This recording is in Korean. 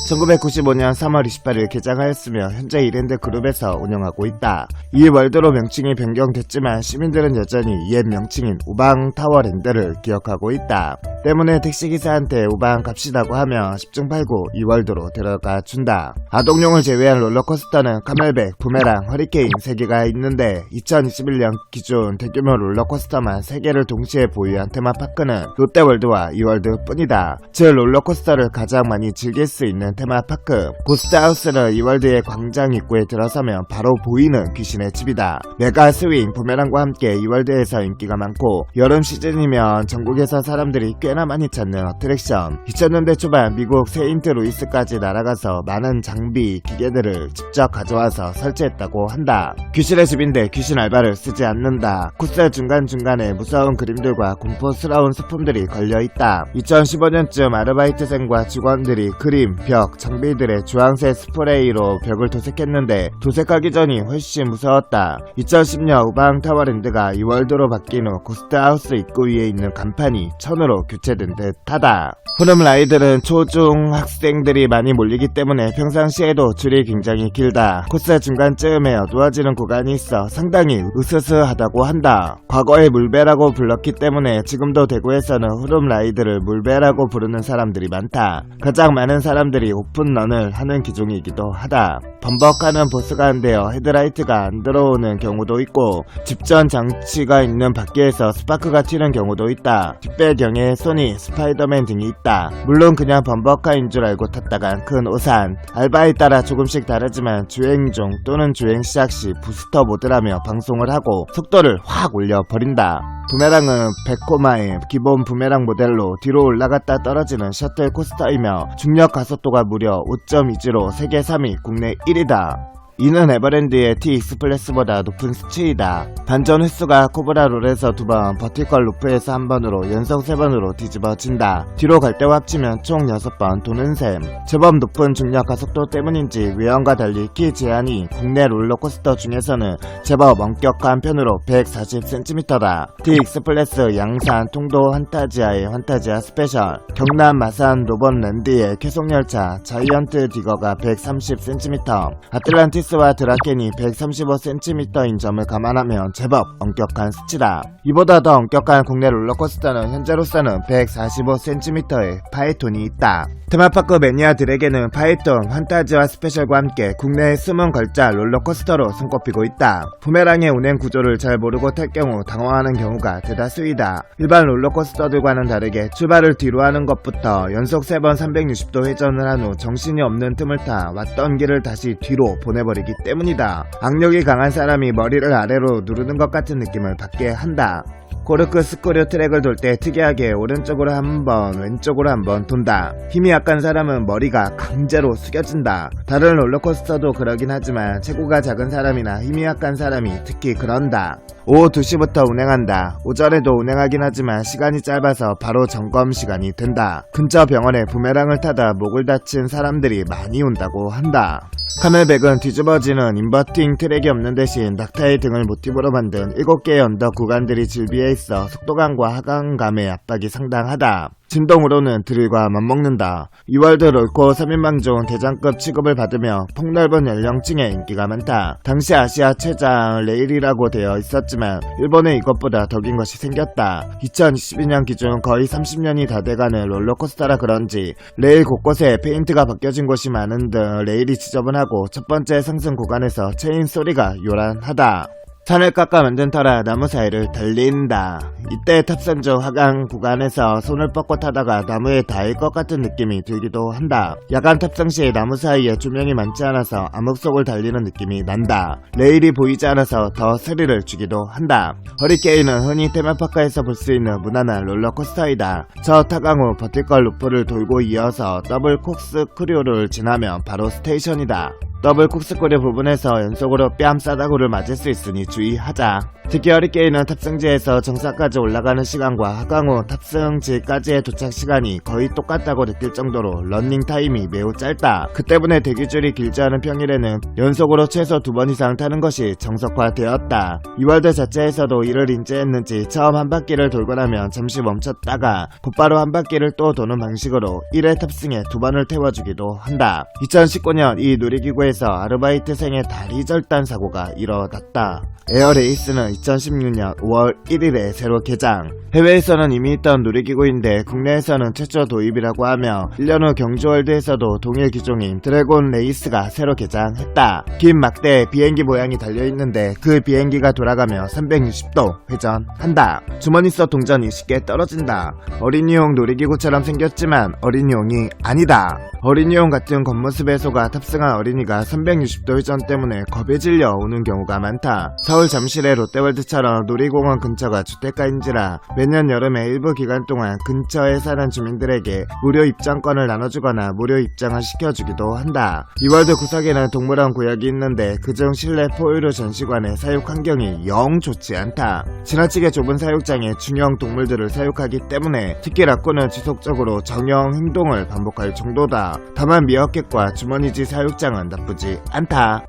1995년 3월 28일 개장하였으며 현재 이랜드 그룹에서 운영하고 있다. 이 월드로 명칭이 변경됐지만 시민들은 여전히 옛 명칭인 우방타워랜드를 기억하고 있다. 때문에 택시기사한테 우방 갑시다고 하면 10중 8구 이 월드로 데려가 준다. 아동용을 제외한 롤러코스터는 카멜백, 부메랑, 허리케인 3개가 있는데 2021년 기준 대규모 롤러코스터만 3개를 동시에 보유한 테마파크는 롯데월드와 이월드 뿐이다. 즉 롤러코스터를 가장 많이 즐길 수 있는 테마파크. 고스트하우스는 이월드의 광장 입구에 들어서면 바로 보이는 귀신의 집이다. 메가 스윙, 부메랑과 함께 이월드에서 인기가 많고 여름 시즌이면 전국에서 사람들이 꽤나 많이 찾는 어트랙션. 2000년대 초반 미국 세인트루이스까지 날아가서 많은 장비, 기계들을 직접 가져와서 설치했다고 한다. 귀신의 집인데 귀신 알바를 쓰지 않는다. 코스 중간중간에 무서운 그림들과 공포스러운 소품들이 걸려있다. 2015년쯤 아르바이트생과 직원들이 그림, 벽, 장비들의 주황색 스프레이로 벽을 도색했는데 도색하기 전이 훨씬 무서웠다. 2010년 우방타워랜드가 이월드로 바뀐 후 고스트하우스 입구 위에 있는 간판이 천으로 교체된 듯하다. 후룸라이드는 초중 학생들이 많이 몰리기 때문에 평상시에도 줄이 굉장히 길다. 코스 중간쯤에 어두워지는 구간이 있어 상당히 으스스하다고 한다. 과거에 물배라고 불렀기 때문에 지금도 대구에서는 후룸라이드를 물배라고 부르는 사람들이 많다. 가장 많은 사람들이 오픈런을 하는 기종이기도 하다. 범벅하는 보스가 한데요. 헤드라이트가 안 들어오는 경우도 있고 집전 장치가 있는 바퀴에서 스파크가 튀는 경우도 있다. 뒷배경에 소니, 스파이더맨 등이 있다. 물론 그냥 범벅카인 줄 알고 탔다간 큰 오산. 알바에 따라 조금씩 다르지만 주행 중 또는 주행 시작 시 부스터 모드라며 방송을 하고 속도를 확 올려버린다. 부메랑은 100코마의 기본 부메랑 모델로 뒤로 올라갔다 떨어지는 셔틀 코스터이며 중력 가속도가 무려 5.2G로 세계 3위, 국내 1위다. 이는 에버랜드의 T-익스플레스보다 높은 수치이다. 반전 횟수가 코브라 롤에서 2번, 버티컬 루프에서 1번으로 연속 3번으로 뒤집어진다. 뒤로 갈 때와 합치면 총 6번 도는 셈. 제법 높은 중력 가속도 때문인지 외형과 달리 키 제한이 국내 롤러코스터 중에서는 제법 엄격한 편으로 140cm다. T-익스플레스 양산 통도 환타지아의 환타지아 스페셜, 경남 마산 노번랜드의 쾌속열차 자이언트 디거가 130cm, 아틀란티스 와 드라켄이 135cm인 점을 감안하면 제법 엄격한 수치다. 이보다 더 엄격한 국내 롤러코스터는 현재로서는 145cm의 파이톤이 있다. 테마파크 매니아들에게는 파이톤, 환타지와 스페셜과 함께 국내의 숨은 걸작 롤러코스터로 손꼽히고 있다. 부메랑의 운행 구조를 잘 모르고 탈 경우 당황하는 경우가 대다수이다. 일반 롤러코스터들과는 다르게 출발을 뒤로 하는 것부터 연속 3번 360도 회전을 한 후 정신이 없는 틈을 타 왔던 길을 다시 뒤로 보내버리기 때문이다. 악력이 강한 사람이 머리를 아래로 누르는 것 같은 느낌을 받게 한다. 코르크 스크류 트랙을 돌 때 특이하게 오른쪽으로 한번 왼쪽으로 한번 돈다. 힘이 약한 사람은 머리가 강제로 숙여진다. 다른 롤러코스터도 그러긴 하지만 체구가 작은 사람이나 힘이 약한 사람이 특히 그런다. 오후 2시부터 운행한다. 오전에도 운행하긴 하지만 시간이 짧아서 바로 점검 시간이 된다. 근처 병원에 부메랑을 타다 목을 다친 사람들이 많이 온다고 한다. 카멜백은 뒤집어지는 인버팅 트랙이 없는 대신 낙타의 등을 모티브로 만든 7개의 언덕 구간들이 질비해 있어 속도감과 하강감의 압박이 상당하다. 진동으로는 드릴과 맞먹는다. 이월드 롤코 3인방 중 대장급 취급을 받으며 폭넓은 연령층에 인기가 많다. 당시 아시아 최장 레일이라고 되어 있었지만 일본에 이것보다 더 긴 것이 생겼다. 2022년 기준 거의 30년이 다 돼가는 롤러코스터라 그런지 레일 곳곳에 페인트가 벗겨진 곳이 많은 등 레일이 지저분하고 첫 번째 상승 구간에서 체인 소리가 요란하다. 산을 깎아 만든 터라 나무 사이를 달린다. 이때 탑승 중 하강 구간에서 손을 뻗고 타다가 나무에 닿을 것 같은 느낌이 들기도 한다. 야간 탑승 시 나무 사이에 조명이 많지 않아서 암흑 속을 달리는 느낌이 난다. 레일이 보이지 않아서 더 스릴을 주기도 한다. 허리케인은 흔히 테마파크에서 볼 수 있는 무난한 롤러코스터이다. 저 타강 후 버티컬 루프를 돌고 이어서 더블 콕스 크류를 지나면 바로 스테이션이다. 더블 콕스코리 부분에서 연속으로 뺨 싸다구를 맞을 수 있으니 주의하자. 특히 허리케인은 탑승지에서 정상까지 올라가는 시간과 하강 후 탑승지까지의 도착 시간이 거의 똑같다고 느낄 정도로 러닝 타임이 매우 짧다. 그 때문에 대기줄이 길지 않은 평일에는 연속으로 최소 2번 이상 타는 것이 정석화되었다. 이 월드 자체에서도 이를 인지했는지 처음 한 바퀴를 돌고 나면 잠시 멈췄다가 곧바로 한 바퀴를 또 도는 방식으로 1회 탑승에 2번을 태워주기도 한다. 2019년 이 누리기구에서 아르바이트생의 다리 절단 사고가 일어났다. 에어레이스는 2016년 5월 1일에 새로 개장. 해외에서는 이미 있던 누리기구인데 국내에서는 최초 도입이라고 하며 1년 후 경주월드에서도 동일 기종인 드래곤 레이스가 새로 개장했다. 긴 막대에 비행기 모양이 달려있는데 그 비행기가 돌아가며 360도 회전한다. 주머니 속 동전이 쉽게 떨어진다. 어린이용 놀이기구처럼 생겼지만 어린이용이 아니다. 어린이용 같은 겉모습의 소가 탑승한 어린이가 360도 회전 때문에 겁에 질려 오는 경우가 많다. 서울 잠실의 롯데월드처럼 놀이공원 근처가 주택가인지라 매년 여름에 일부 기간 동안 근처에 사는 주민들에게 무료 입장권을 나눠주거나 무료 입장을 시켜주기도 한다. 이 월드 구석에는 동물원 구역이 있는데 그중 실내 포유류 전시관의 사육 환경이 영 좋지 않다. 지나치게 좁은 사육장에 중형 동물들을 사육하기 때문에 특히 라쿤은 지속적으로 정형 행동을 반복할 정도다. 다만 미어캣과 주머니지 사육장은 나쁘지 않다.